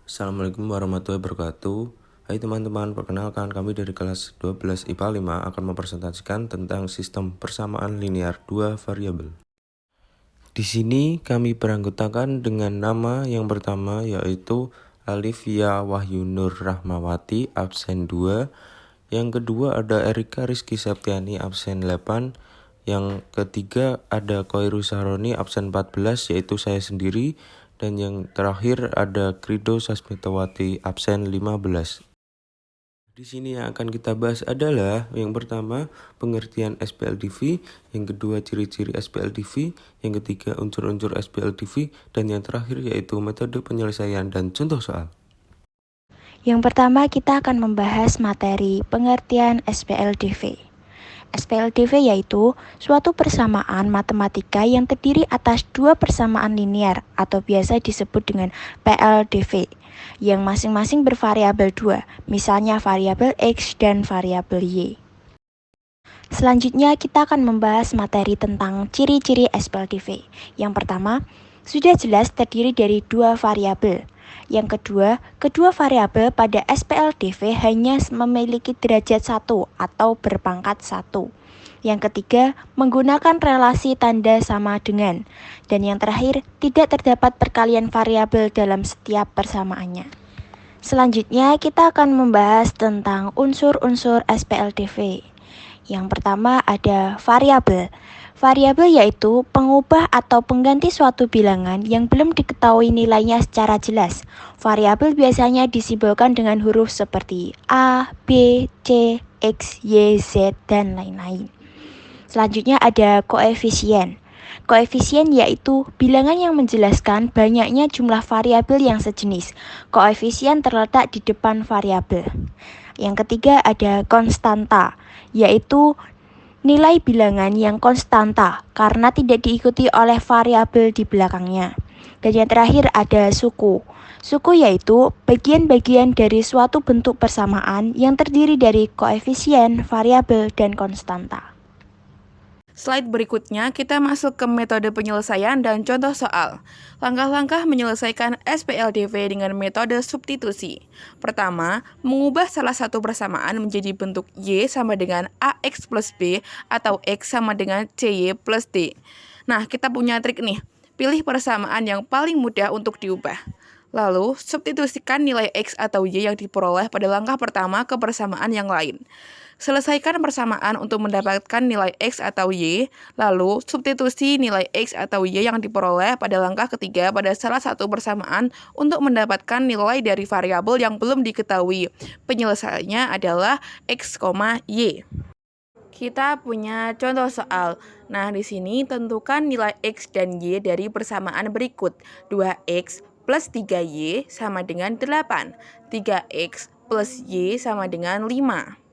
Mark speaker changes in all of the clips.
Speaker 1: Assalamualaikum warahmatullahi wabarakatuh. Hai teman-teman, perkenalkan kami dari kelas 12 IPA 5 akan mempresentasikan tentang sistem persamaan linear dua variabel. Di sini kami beranggotakan dengan nama yang pertama yaitu Alifia Wahyunur Rahmawati absen 2. Yang kedua ada Erika Rizky Septiani absen 8. Yang ketiga ada Koiru Saroni absen 14 yaitu saya sendiri. Dan yang terakhir ada Krido Sasmitawati absen 15. Di sini yang akan kita bahas adalah yang pertama pengertian SPLDV, yang kedua ciri-ciri SPLDV, yang ketiga unsur-unsur SPLDV, dan yang terakhir yaitu metode penyelesaian dan contoh soal.
Speaker 2: Yang pertama kita akan membahas materi pengertian SPLDV. SPLDV yaitu suatu persamaan matematika yang terdiri atas dua persamaan linear atau biasa disebut dengan PLDV yang masing-masing bervariabel 2, misalnya variabel X dan variabel Y. Selanjutnya kita akan membahas materi tentang ciri-ciri SPLDV. Yang pertama, sudah jelas terdiri dari dua variabel. Yang kedua, kedua variabel pada SPLDV hanya memiliki derajat 1 atau berpangkat 1. Yang ketiga, menggunakan relasi tanda sama dengan. Dan yang terakhir, tidak terdapat perkalian variabel dalam setiap persamaannya. Selanjutnya, kita akan membahas tentang unsur-unsur SPLDV. Yang pertama ada variabel. Variabel yaitu pengubah atau pengganti suatu bilangan yang belum diketahui nilainya secara jelas. Variabel biasanya disimbolkan dengan huruf seperti A, B, C, X, Y, Z, dan lain-lain. Selanjutnya ada koefisien. Koefisien yaitu bilangan yang menjelaskan banyaknya jumlah variabel yang sejenis. Koefisien terletak di depan variabel. Yang ketiga ada konstanta, yaitu nilai bilangan yang konstanta karena tidak diikuti oleh variabel di belakangnya. Dan yang terakhir ada suku. Suku yaitu bagian-bagian dari suatu bentuk persamaan yang terdiri dari koefisien, variabel, dan konstanta.
Speaker 3: Slide berikutnya kita masuk ke metode penyelesaian dan contoh soal. Langkah-langkah menyelesaikan SPLDV dengan metode substitusi. Pertama, mengubah salah satu persamaan menjadi bentuk Y sama dengan AX plus B atau X sama dengan CY plus D. Nah, kita punya trik nih. Pilih persamaan yang paling mudah untuk diubah. Lalu, substitusikan nilai X atau Y yang diperoleh pada langkah pertama ke persamaan yang lain. Selesaikan persamaan untuk mendapatkan nilai X atau Y, lalu substitusi nilai X atau Y yang diperoleh pada langkah ketiga pada salah satu persamaan untuk mendapatkan nilai dari variabel yang belum diketahui. Penyelesaiannya adalah X, Y. Kita punya contoh soal. Nah, di sini tentukan nilai X dan Y dari persamaan berikut. 2X plus 3Y sama dengan 8. 3X plus Y sama dengan 5.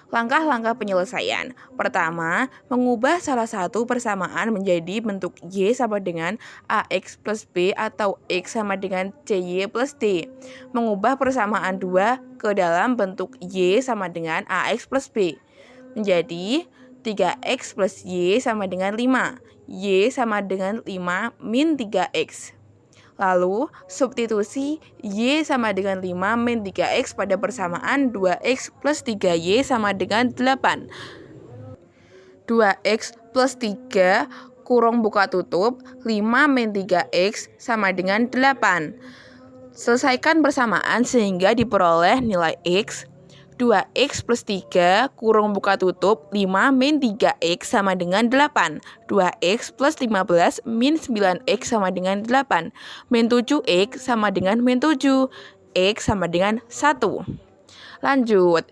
Speaker 3: Langkah-langkah penyelesaian. Pertama, mengubah salah satu persamaan menjadi bentuk Y sama dengan AX plus B atau X sama dengan CY plus D. Mengubah persamaan 2 ke dalam bentuk Y sama dengan AX plus B. Menjadi 3X plus Y sama dengan 5. Y sama dengan 5 min 3X. Lalu, substitusi Y sama dengan 5 min 3X pada persamaan 2X plus 3Y sama dengan 8. 2X plus 3 kurung buka tutup 5 min 3X sama dengan 8. Selesaikan persamaan sehingga diperoleh nilai X. 2X plus 3 kurung buka tutup 5 min 3X sama dengan 8. 2X plus 15 min 9X sama dengan 8. Min 7X sama dengan min 7. X sama dengan 1. Lanjut.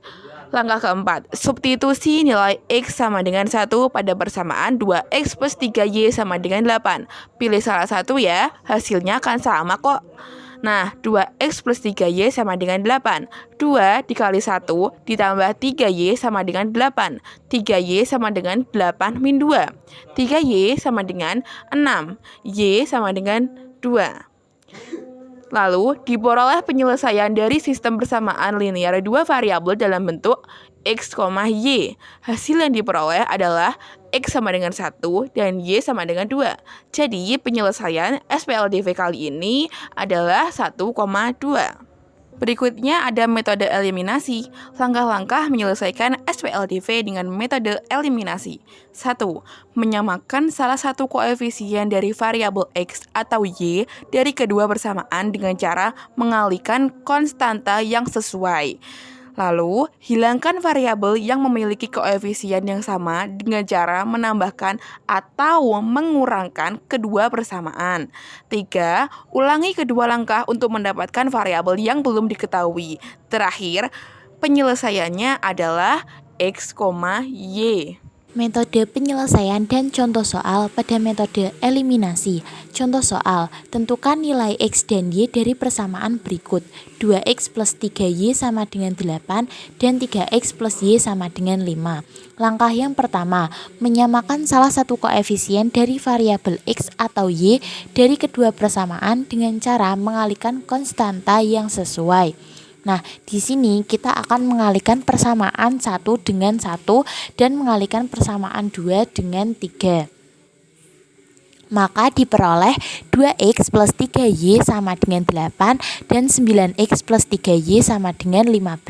Speaker 3: Langkah keempat, substitusi nilai X sama dengan 1 pada persamaan 2X plus 3Y sama dengan 8. Pilih salah satu ya, hasilnya akan sama kok. Nah, 2X plus 3Y sama dengan 8. 2 dikali 1 ditambah 3Y sama dengan 8. 3Y sama dengan 8 min 2. 3Y sama dengan 6. Y sama dengan 2. Lalu, diperoleh penyelesaian dari sistem persamaan linear dua variabel dalam bentuk X, Y. Hasil yang diperoleh adalah X sama dengan 1 dan Y sama dengan 2. Jadi, penyelesaian SPLDV kali ini adalah 1,2. Berikutnya ada metode eliminasi. Langkah-langkah menyelesaikan SPLDV dengan metode eliminasi. 1. Menyamakan salah satu koefisien dari variabel X atau Y dari kedua persamaan dengan cara mengalihkan konstanta yang sesuai. Lalu, hilangkan variabel yang memiliki koefisien yang sama dengan cara menambahkan atau mengurangkan kedua persamaan. 3. Ulangi kedua langkah untuk mendapatkan variabel yang belum diketahui. Terakhir, penyelesaiannya adalah X, Y.
Speaker 2: Metode penyelesaian dan contoh soal pada metode eliminasi. Contoh soal, tentukan nilai X dan Y dari persamaan berikut. 2X plus 3Y sama dengan 8 dan 3X plus Y sama dengan 5. Langkah yang pertama, menyamakan salah satu koefisien dari variabel X atau Y dari kedua persamaan dengan cara mengalihkan konstanta yang sesuai. Nah, di sini kita akan mengalihkan persamaan 1 dengan 1 dan mengalihkan persamaan 2 dengan 3. Maka diperoleh 2X plus 3Y sama dengan 8 dan 9X plus 3Y sama dengan 15.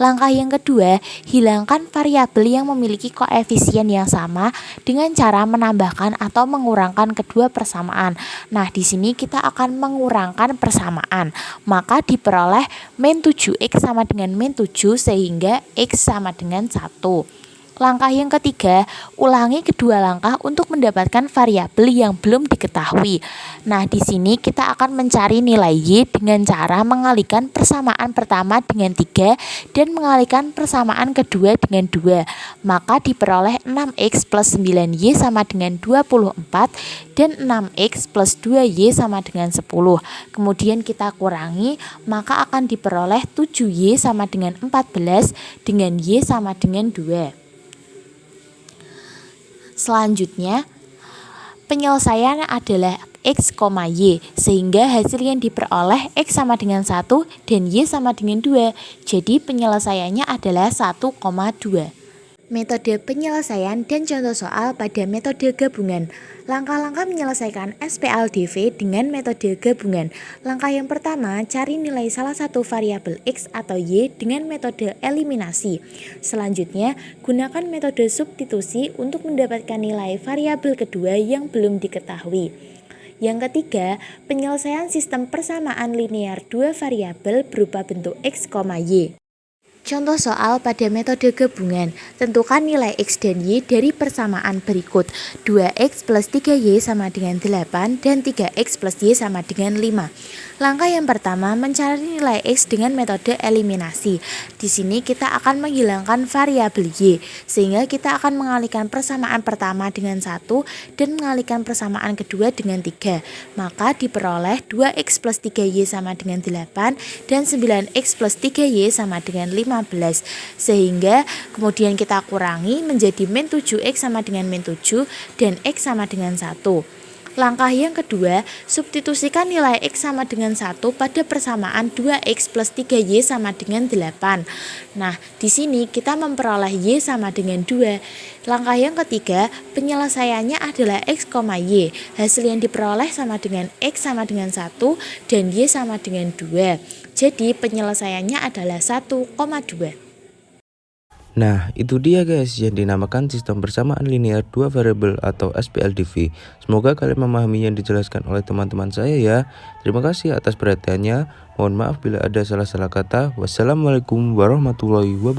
Speaker 2: Langkah yang kedua, hilangkan variabel yang memiliki koefisien yang sama dengan cara menambahkan atau mengurangkan kedua persamaan. Nah, di sini kita akan mengurangkan persamaan. Maka diperoleh min 7X sama dengan min 7 sehingga X sama dengan 1. Langkah yang ketiga, ulangi kedua langkah untuk mendapatkan variabel yang belum diketahui. Nah, di sini kita akan mencari nilai Y dengan cara mengalihkan persamaan pertama dengan 3 dan mengalihkan persamaan kedua dengan 2. Maka diperoleh 6X plus 9Y sama dengan 24 dan 6X plus 2Y sama dengan 10. Kemudian kita kurangi, maka akan diperoleh 7Y sama dengan 14 dengan Y sama dengan 2. Selanjutnya, penyelesaian adalah X, Y, sehingga hasil yang diperoleh X sama dengan 1 dan Y sama dengan 2. Jadi penyelesaiannya adalah 1,2. Metode penyelesaian dan contoh soal pada metode gabungan. Langkah-langkah menyelesaikan SPLDV dengan metode gabungan. Langkah yang pertama, cari nilai salah satu variabel X atau Y dengan metode eliminasi. Selanjutnya, gunakan metode substitusi untuk mendapatkan nilai variabel kedua yang belum diketahui. Yang ketiga, penyelesaian sistem persamaan linear dua variabel berupa bentuk X, Y. Contoh soal pada metode gabungan, tentukan nilai X dan Y dari persamaan berikut. 2X plus 3Y sama dengan 8 dan 3X plus Y sama dengan 5. Langkah yang pertama, mencari nilai X dengan metode eliminasi. Di sini kita akan menghilangkan variabel Y, sehingga kita akan mengalihkan persamaan pertama dengan 1 dan mengalihkan persamaan kedua dengan 3. Maka diperoleh 2X plus 3Y sama dengan 8 dan 9X plus 3Y sama dengan 15. Sehingga kemudian kita kurangi menjadi min 7X sama dengan min 7 dan X sama dengan 1. Langkah yang kedua, substitusikan nilai X sama dengan 1 pada persamaan 2X plus 3Y sama dengan 8. Nah, di sini kita memperoleh Y sama dengan 2. Langkah yang ketiga, penyelesaiannya adalah X, Y. Hasil yang diperoleh sama dengan X sama dengan 1 dan Y sama dengan 2. Jadi penyelesaiannya adalah 1,2.
Speaker 1: Nah, itu dia guys yang dinamakan sistem persamaan linear dua variabel atau SPLDV. Semoga kalian memahami yang dijelaskan oleh teman-teman saya ya. Terima kasih atas perhatiannya. Mohon maaf bila ada salah-salah kata. Wassalamualaikum warahmatullahi wabarakatuh.